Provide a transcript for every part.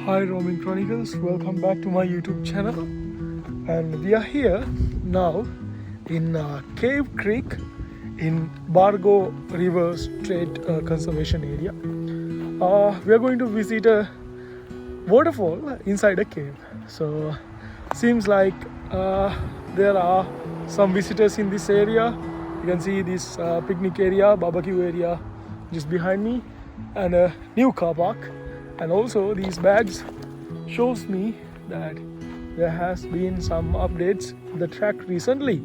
Hi roaming chronicles, welcome back to my YouTube channel, and we are here now in Cave Creek in Bargo River Strait Conservation Area. We are going to visit a waterfall inside a cave. So seems like there are some visitors in this area. You can see this picnic area, barbecue area just behind me, and a new car park. And also these bags shows me that there has been some updates to the track recently.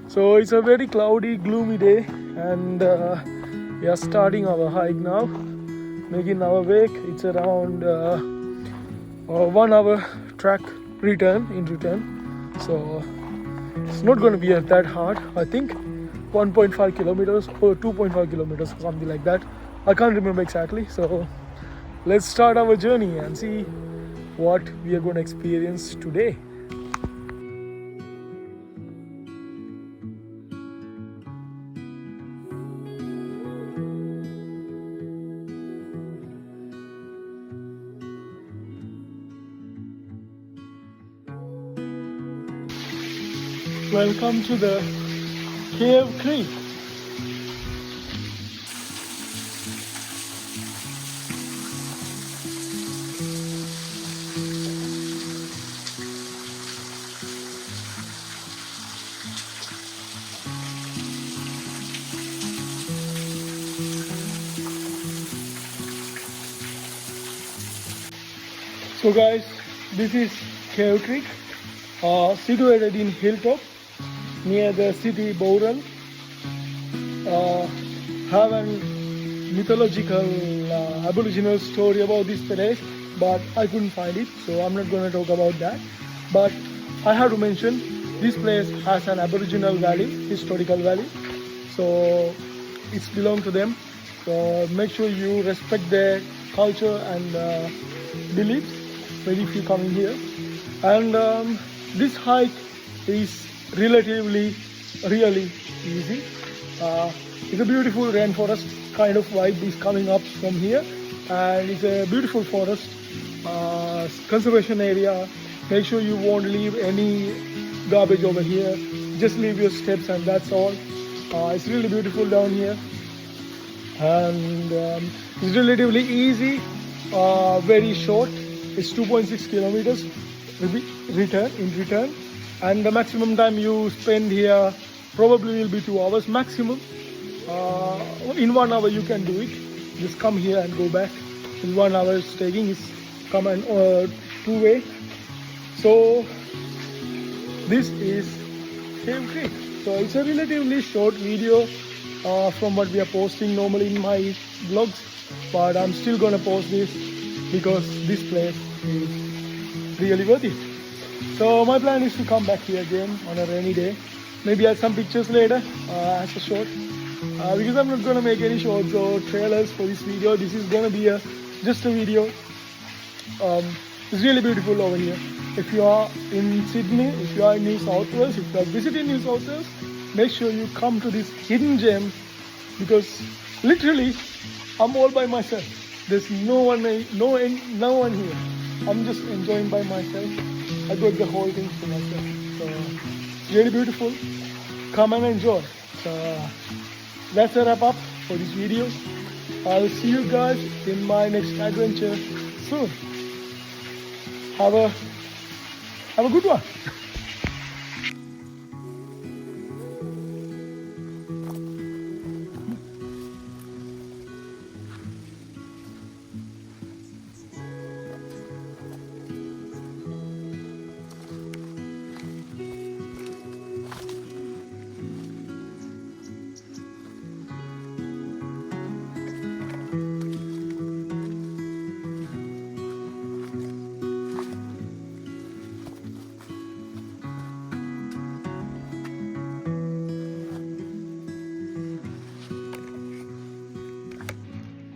So it's a very cloudy, gloomy day, and we are starting our hike now, making our way. It's around 1 hour track in return. So it's not going to be that hard. I think 1.5 kilometers or 2.5 kilometers or something like that. I can't remember exactly. So let's start our journey and see what we are going to experience today. Welcome to the Cave Creek. So guys, this is Cave Creek, situated in hilltop near the city Bowral. Have a mythological aboriginal story about this place, but I couldn't find it, so I'm not going to talk about that. But I have to mention this place has an aboriginal valley, historical valley, so it's belong to them. So make sure you respect their culture and beliefs when if you come in here. And this hike is really easy. It's a beautiful rainforest kind of vibe is coming up from here, and it's a beautiful forest conservation area. Make sure you won't leave any garbage over here. Just leave your steps and that's all. It's really beautiful down here, and it's relatively easy, very short. It's 2.6 kilometers in return, and the maximum time you spend here probably will be 2 hours maximum. In 1 hour you can do it. Just come here and go back. In 1 hour it's taking. It's come and two-way. So this is Cave Creek. So it's a relatively short video from what we are posting normally in my vlogs, but I'm still gonna post this because this place is really worth it. So my plan is to come back here again on a rainy day. Maybe add some pictures later as a short, because I'm not gonna make any shorts or trailers for this video. This is gonna be just a video. It's really beautiful over here. If you are in Sydney, if you are in New South Wales, if you are visiting New South Wales, make sure you come to this hidden gem, because literally I'm all by myself. There's no one here. I'm just enjoying by myself. I got the whole thing for myself. So it's really beautiful. Come and enjoy. So that's a wrap up for this video. I'll see you guys in my next adventure soon. Have a good one.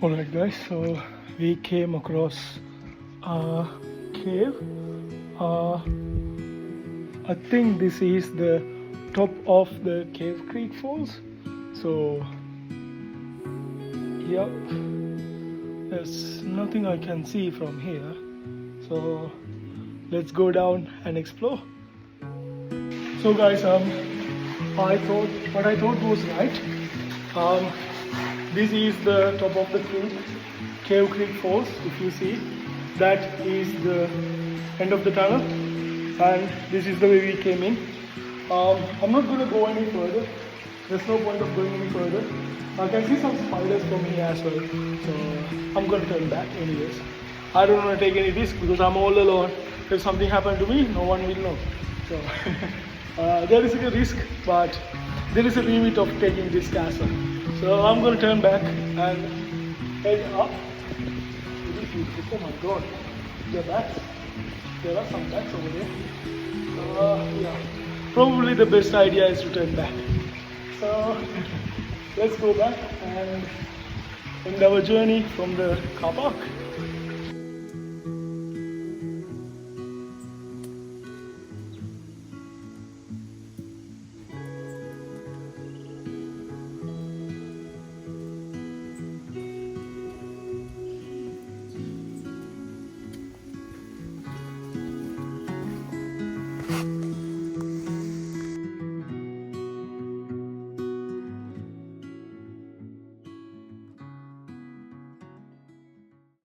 Alright guys, so we came across a cave. I think this is the top of the Cave Creek Falls. So yep, there's nothing I can see from here, So let's go down and explore. So guys, I thought what I thought was right. This is the top of the creek, Cave Creek Falls. If you see, that is the end of the tunnel, and this is the way we came in. I'm not going to go any further. There's no point of going any further. I can see some spiders from here as well, so I'm going to turn back anyways. I don't want to take any risk because I'm all alone. If something happened to me, no one will know. So there is a risk, but there is a limit of taking risk as well. So I'm going to turn back and head up. Oh my god, there are bats. There are some bats over there. Yeah, probably the best idea is to turn back. So let's go back and end our journey from the car park.